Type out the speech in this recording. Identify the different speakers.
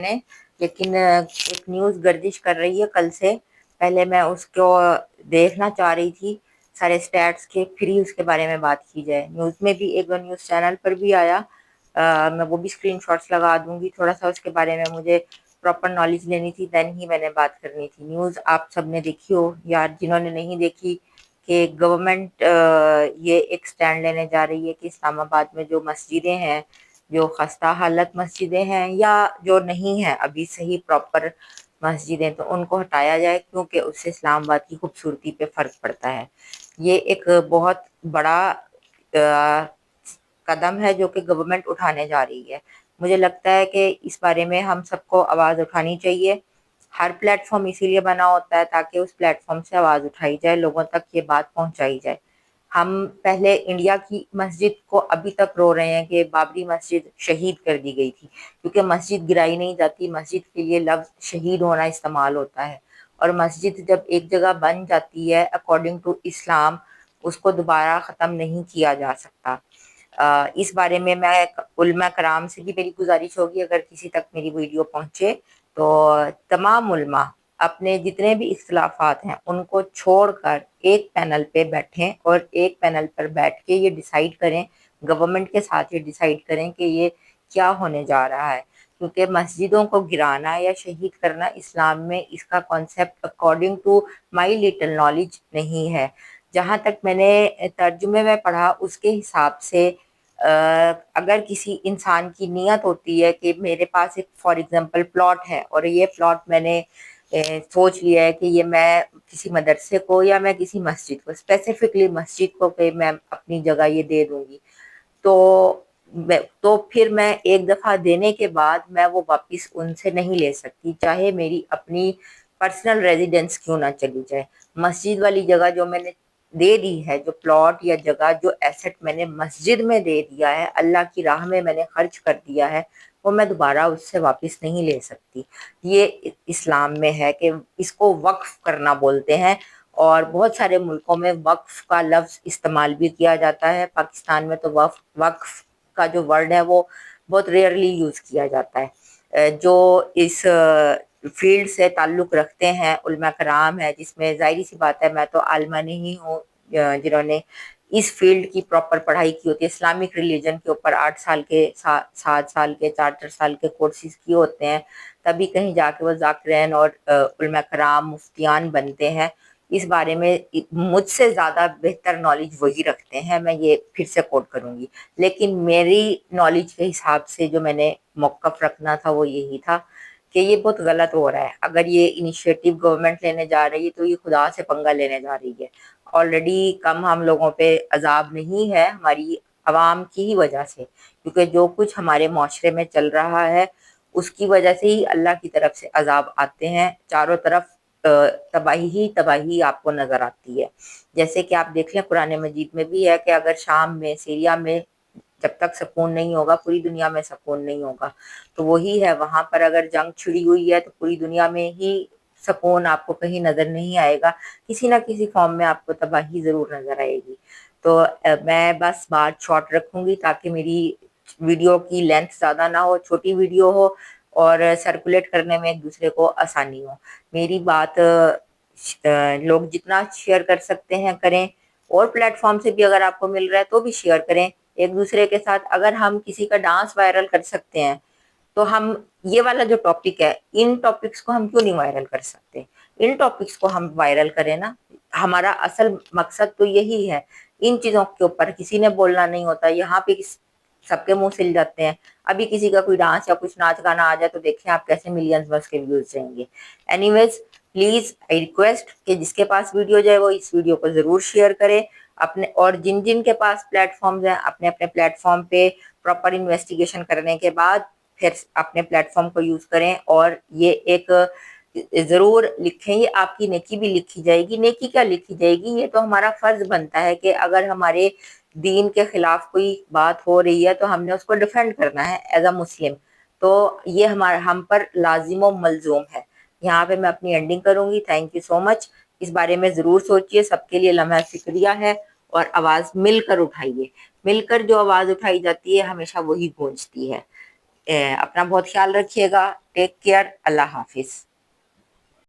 Speaker 1: نے لیکن ایک نیوز گردش کر رہی ہے کل سے. پہلے میں اس کو دیکھنا چاہ رہی تھی سارے سٹیٹس کے، پھر ہی اس کے بارے میں بات کی جائے. نیوز میں بھی ایک نیوز چینل پر بھی آیا، میں وہ بھی اسکرین شاٹس لگا دوں گی. تھوڑا سا اس کے بارے میں مجھے پراپر نالج لینی تھی، دین ہی میں نے بات کرنی تھی. نیوز آپ سب نے دیکھی ہو یا جنہوں نے نہیں دیکھی کہ گورنمنٹ یہ ایک سٹینڈ لینے جا رہی ہے کہ اسلام آباد میں جو مسجدیں ہیں، جو خستہ حالت مسجدیں ہیں یا جو نہیں ہیں ابھی صحیح پراپر مسجدیں، تو ان کو ہٹایا جائے، کیونکہ اس سے اسلام آباد کی خوبصورتی پہ فرق پڑتا ہے. یہ ایک بہت بڑا قدم ہے جو کہ گورنمنٹ اٹھانے جا رہی ہے. مجھے لگتا ہے کہ اس بارے میں ہم سب کو آواز اٹھانی چاہیے. ہر پلیٹ فارم اسی لیے بنا ہوتا ہے تاکہ اس پلیٹ فارم سے آواز اٹھائی جائے، لوگوں تک یہ بات پہنچائی جائے. ہم پہلے انڈیا کی مسجد کو ابھی تک رو رہے ہیں کہ بابری مسجد شہید کر دی گئی تھی، کیونکہ مسجد گرائی نہیں جاتی، مسجد کے لیے لفظ شہید ہونا استعمال ہوتا ہے. اور مسجد جب ایک جگہ بن جاتی ہے اکارڈنگ ٹو اسلام، اس کو دوبارہ ختم نہیں کیا جا سکتا. اس بارے میں علماء کرام سے بھی میری گزارش ہوگی، اگر کسی تک میری ویڈیو پہنچے تو تمام علماء اپنے جتنے بھی اختلافات ہیں ان کو چھوڑ کر ایک پینل پہ بیٹھیں اور ایک پینل پر بیٹھ کے یہ ڈیسائیڈ کریں، گورنمنٹ کے ساتھ یہ ڈیسائیڈ کریں کہ یہ کیا ہونے جا رہا ہے. کیونکہ مسجدوں کو گرانا یا شہید کرنا اسلام میں اس کا concept according to my little knowledge نہیں ہے. جہاں تک میں نے ترجمے میں پڑھا اس کے حساب سے اگر کسی انسان کی نیت ہوتی ہے کہ میرے پاس ایک فار ایگزامپل پلاٹ ہے اور یہ پلاٹ میں نے سوچ لیا ہے کہ یہ میں کسی مدرسے کو یا میں کسی مسجد کو، اسپیسیفکلی مسجد کو کہ میں اپنی جگہ یہ دے دوں گی، تو پھر میں ایک دفعہ دینے کے بعد میں وہ واپس ان سے نہیں لے سکتی، چاہے میری اپنی پرسنل ریزیڈنس کیوں نہ چلی جائے. مسجد والی جگہ جو میں نے دے دی ہے، جو پلاٹ یا جگہ، جو ایسٹ میں نے مسجد میں دے دیا ہے، اللہ کی راہ میں میں نے خرچ کر دیا ہے، وہ میں دوبارہ اس سے واپس نہیں لے سکتی. یہ اسلام میں ہے کہ اس کو وقف کرنا بولتے ہیں، اور بہت سارے ملکوں میں وقف کا لفظ استعمال بھی کیا جاتا ہے. پاکستان میں تو وقف کا جو ورڈ ہے وہ بہت ریئرلی یوز کیا جاتا ہے. جو اس فیلڈ سے تعلق رکھتے ہیں علماء کرام ہے، جس میں ظاہری سی بات ہے میں تو عالمہ نہیں ہوں، جنہوں نے اس فیلڈ کی پراپر پڑھائی کی ہوتی ہے. اسلامک ریلیجن کے اوپر 8 سال کے 7 سال کے 4 سال کے کورسز کیے ہوتے ہیں، تبھی کہیں جا کے وہ ذاکرین اور علماء کرام مفتیان بنتے ہیں. اس بارے میں مجھ سے زیادہ بہتر نالج وہی رکھتے ہیں، میں یہ پھر سے کوٹ کروں گی. لیکن میری نالج کے حساب سے جو میں نے موقف رکھنا تھا وہ یہی تھا کہ یہ بہت غلط ہو رہا ہے. اگر یہ انیشیٹو گورنمنٹ لینے جا رہی ہے تو یہ خدا سے پنگا لینے جا رہی ہے. آلریڈی کم ہم لوگوں پہ عذاب نہیں ہے، ہماری عوام کی ہی وجہ سے، کیونکہ جو کچھ ہمارے معاشرے میں چل رہا ہے اس کی وجہ سے ہی اللہ کی طرف سے عذاب آتے ہیں. چاروں طرف تباہی ہی تباہی آپ کو نظر آتی ہے. جیسے کہ آپ دیکھ لیں قرآن مجید میں بھی ہے کہ اگر شام میں، سیریا میں جب تک سکون نہیں ہوگا پوری دنیا میں سکون نہیں ہوگا. تو وہی ہے، وہاں پر اگر جنگ چھڑی ہوئی ہے تو پوری دنیا میں ہی سکون آپ کو کہیں نظر نہیں آئے گا، کسی نہ کسی فارم میں آپ کو تباہی ضرور نظر آئے گی. تو میں بس بات شارٹ رکھوں گی تاکہ میری ویڈیو کی لینتھ زیادہ نہ ہو، چھوٹی ویڈیو ہو اور سرکولیٹ کرنے میں ایک دوسرے کو آسانی ہو. میری بات لوگ جتنا شیئر کر سکتے ہیں کریں، اور پلیٹ فارم سے بھی اگر آپ کو مل رہا ہے تو بھی شیئر کریں ایک دوسرے کے ساتھ. اگر ہم کسی کا ڈانس وائرل کر سکتے ہیں تو ہم یہ والا جو ٹاپک ہے، ان ٹاپکس کو ہم کیوں نہیں وائرل کر سکتے؟ ان ٹاپکس کو ہم وائرل کریں نا. ہمارا اصل مقصد تو یہی ہے. ان چیزوں کے اوپر کسی نے بولنا نہیں ہوتا، یہاں پہ سب کے منہ سل جاتے ہیں. ابھی کسی کا کوئی ڈانس یا کچھ ناچ گانا آ جائے تو دیکھیں آپ کیسے ملینز بس کے ویوز جائیں گے. Anyways please I request کہ جس کے پاس ویڈیو جائے وہ اس ویڈیو کو ضرور شیئر کرے اپنے، اور جن جن کے پاس پلیٹ فارمز ہیں اپنے اپنے پلیٹ فارم پہ پراپر انویسٹیگیشن کرنے کے بعد پھر اپنے پلیٹ فارم کو یوز کریں. اور یہ ایک ضرور لکھیں، یہ آپ کی نیکی بھی لکھی جائے گی. نیکی کیا لکھی جائے گی، یہ تو ہمارا فرض بنتا ہے کہ اگر ہمارے دین کے خلاف کوئی بات ہو رہی ہے تو ہم نے اس کو ڈیفینڈ کرنا ہے ایز اے مسلم. تو یہ ہم پر لازم و ملزوم ہے. یہاں پہ میں اپنی اینڈنگ کروں گی. تھینک یو سو مچ. اس بارے میں ضرور سوچئے. سب کے لیے لمحہ فکریہ ہے، اور آواز مل کر اٹھائیے. مل کر جو آواز اٹھائی جاتی ہے ہمیشہ وہی گونجتی ہے. اپنا بہت خیال رکھیے گا. Take care. اللہ حافظ.